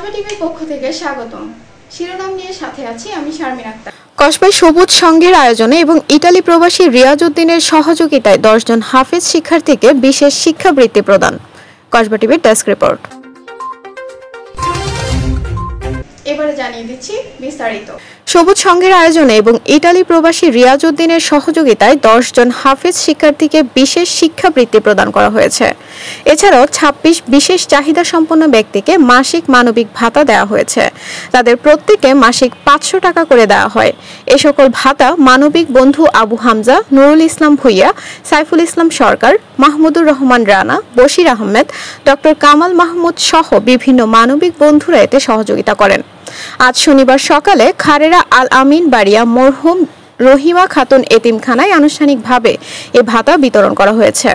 কসবা টিভির পক্ষ থেকে স্বাগতম। শিরোনাম নিয়ে সাথে আছি আমি শারমিন আক্তার। কসবায় সবুজ সংঘের আয়োজনে এবং ইতালি প্রবাসী রিয়াজ উদ্দিনের সহযোগিতায় 10 জন হাফেজ শিক্ষার্থীকে বিশেষ শিক্ষাবৃত্তি প্রদান। কসবা টিভির ডেস্ক রিপোর্ট। এবারে জানিয়ে দিচ্ছি বিস্তারিত। সবুজ সংঘের আয়োজনে এবং ইতালি প্রবাসী রিয়াজ উদ্দিনের সহযোগিতায় 10 জন হাফেজ শিক্ষার্থীকে বিশেষ শিক্ষাবৃত্তি প্রদান করা হয়েছে। এছাড়াও 26 বিশেষ চাহিদা সম্পন্ন ব্যক্তিকে মাসিক মানবিক ভাতা দেওয়া হয়েছে। তাদের প্রত্যেককে মাসিক 500 টাকা করে দেওয়া হয়। এ সকল ভাতা মানবিক বন্ধু আবু হামজা, নুরুল ইসলাম ভুইয়া, সাইফুল ইসলাম সরকার, মাহমুদুর রহমান রানা, বশির আহমেদ, ডক্টর কামাল মাহমুদ সহ বিভিন্ন মানবিক বন্ধুরা এতে সহযোগিতা করেন। আজ শনিবার সকালে খারেরা আল আমিন বাড়িয়া মরহুম রহিমা খাতুন এতিমখানায় আনুষ্ঠানিকভাবে এ ভাতা বিতরণ করা হয়েছে।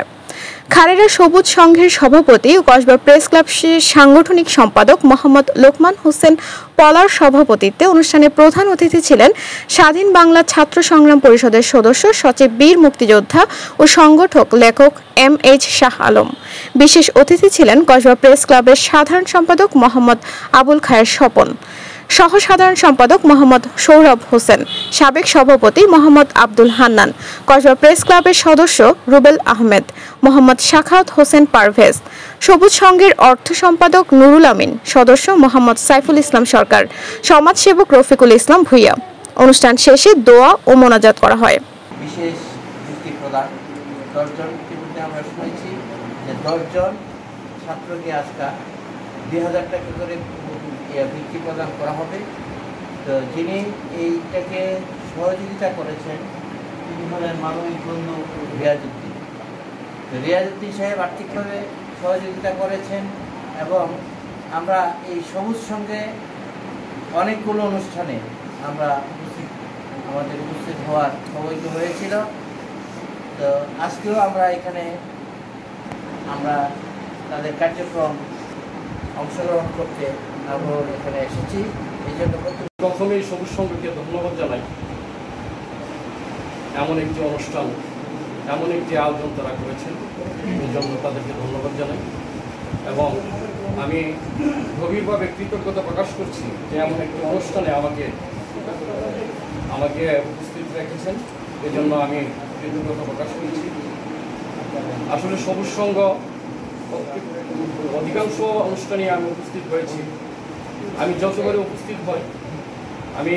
খারেরা সবুজ সংঘের সভাপতি ও কসবা প্রেস ক্লাবের সাংগঠনিক সম্পাদক মোহাম্মদ লোকমান হোসেন পলার সভাপতিত্বে অনুষ্ঠানে প্রধান অতিথি ছিলেন স্বাধীন বাংলা ছাত্র সংগ্রাম পরিষদের সদস্য সচিব বীর মুক্তিযোদ্ধা ও সংগঠক লেখক MH শাহ আলম। বিশেষ অতিথি ছিলেন কসবা প্রেস ক্লাবের সাধারণ সম্পাদক মোহাম্মদ আবুল খায়ের স্বপন, সহ সাধারণ সম্পাদক মোহাম্মদ সৌরভ হোসেন, সাবেক সভাপতি মোহাম্মদ আব্দুল হান্নান, কসবা প্রেস ক্লাবের সদস্য রুবেল আহমেদ, মোহাম্মদ শাখাওয়াত হোসেন পারভেজ, সবুজ সংঘের অর্থ সম্পাদক নুরুল আমিন, সদস্য মোহাম্মদ সাইফুল ইসলাম সরকার, সমাজসেবক রফিকুল ইসলাম ভুইয়া। অনুষ্ঠান শেষে দোয়া ও মোনাজাত করা হয়। বিশেষ বৃত্তি প্রদান 10 জন ইতিমধ্যে আমরা শুনেছি যে 10 জন ছাত্রকে আজকে 2000 টাকা করে বৃত্তি প্রদান করা হবে। তো যিনি এইটাকে সহযোগিতা করেছেন তিনি হলেন মানবিক বন্ধু রিয়াজ উদ্দিন। রিয়াজ উদ্দিন সাহেব আর্থিকভাবে সহযোগিতা করেছেন এবং আমরা এই সবুজ সঙ্গে অনেকগুলো অনুষ্ঠানে আমাদের উপস্থিত হওয়ার সৌভাগ্য হয়েছিল। তো আজকেও আমরা এখানে তাদের কার্যক্রম অংশগ্রহণ করতে আমরা এখানে এসেছি। এই জন্য প্রথমেই সবুজ সংঘকে ধন্যবাদ জানাই। এমন একটি অনুষ্ঠান, এমন একটি আয়োজন তারা করেছেন, এই জন্য তাদেরকে ধন্যবাদ জানাই এবং আমি গভীরভাবে কৃতজ্ঞতা প্রকাশ করছি যে এমন একটি অনুষ্ঠানে আমাকে উপস্থিত রেখেছেন। এই জন্য আমি কৃতজ্ঞতা প্রকাশ করছি। আসলে সবুজ সংঘ অধিকাংশ অনুষ্ঠানে আমি উপস্থিত হয়েছি। আমি যতবারে উপস্থিত হই আমি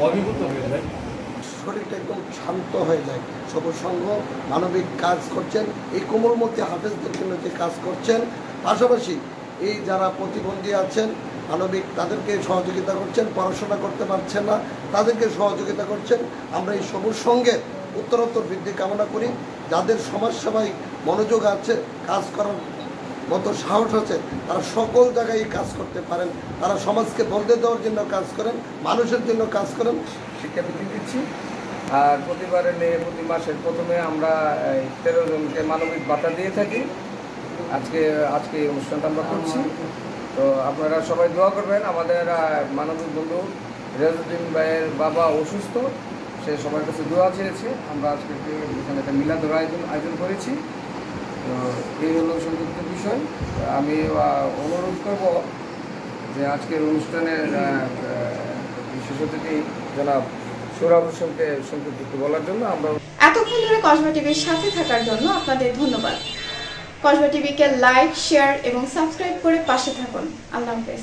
অভিভূত হয়ে যাই, শরীরটা একদম শান্ত হয়ে যায়। সবুজ সংঘ মানবিক কাজ করছেন, এই কোমল মধ্যে হাফেজদের জন্য যে কাজ করছেন, পাশাপাশি এই যারা প্রতিবন্ধী আছেন মানবিক তাদেরকে সহযোগিতা করছেন, পড়াশোনা করতে পারছেন না তাদেরকে সহযোগিতা করছেন। আমরা এই সবুজ সংঘের উত্তরোত্তর বৃদ্ধি কামনা করি। যাদের সমাজসেবায় মনোযোগ আছে, কাজ করার মতো সাহস আছে, তারা সকল জায়গায় কাজ করতে পারেন। তারা সমাজকে বদলে দেওয়ার জন্য কাজ করেন, মানুষের জন্য কাজ করেন। শিক্ষাবৃত্তি দিচ্ছি আর প্রতি মাসের প্রথমে আমরা 13 জনকে মানবিক ভাতা দিয়ে থাকি। আজকে এই অনুষ্ঠানটা আমরা করছি। তো আপনারা সবাই দোয়া করবেন। আমাদের মানবিক বন্ধু রিয়াজ উদ্দিন ভাইয়ের বাবা অসুস্থ, সে সবার কাছে দোয়া চেয়েছে। আমরা আজকে এখানে একটা মিলাদের আয়োজন করেছি। তো এই হলো সংযুক্ত বিষয়। আমি অনুরোধ করব যে আজকের অনুষ্ঠানের বিশেষ অতিথি জনাব সৌরভ হোসেনকে সংক্ষিপ্ত বলার জন্য। আমরা এতক্ষণ ধরে কসবা টিভির সাথে থাকার জন্য আপনাদের ধন্যবাদ। কসবা টিভিকে লাইক, শেয়ার এবং সাবস্ক্রাইব করে পাশে থাকুন। আল্লাহ হাফেজ।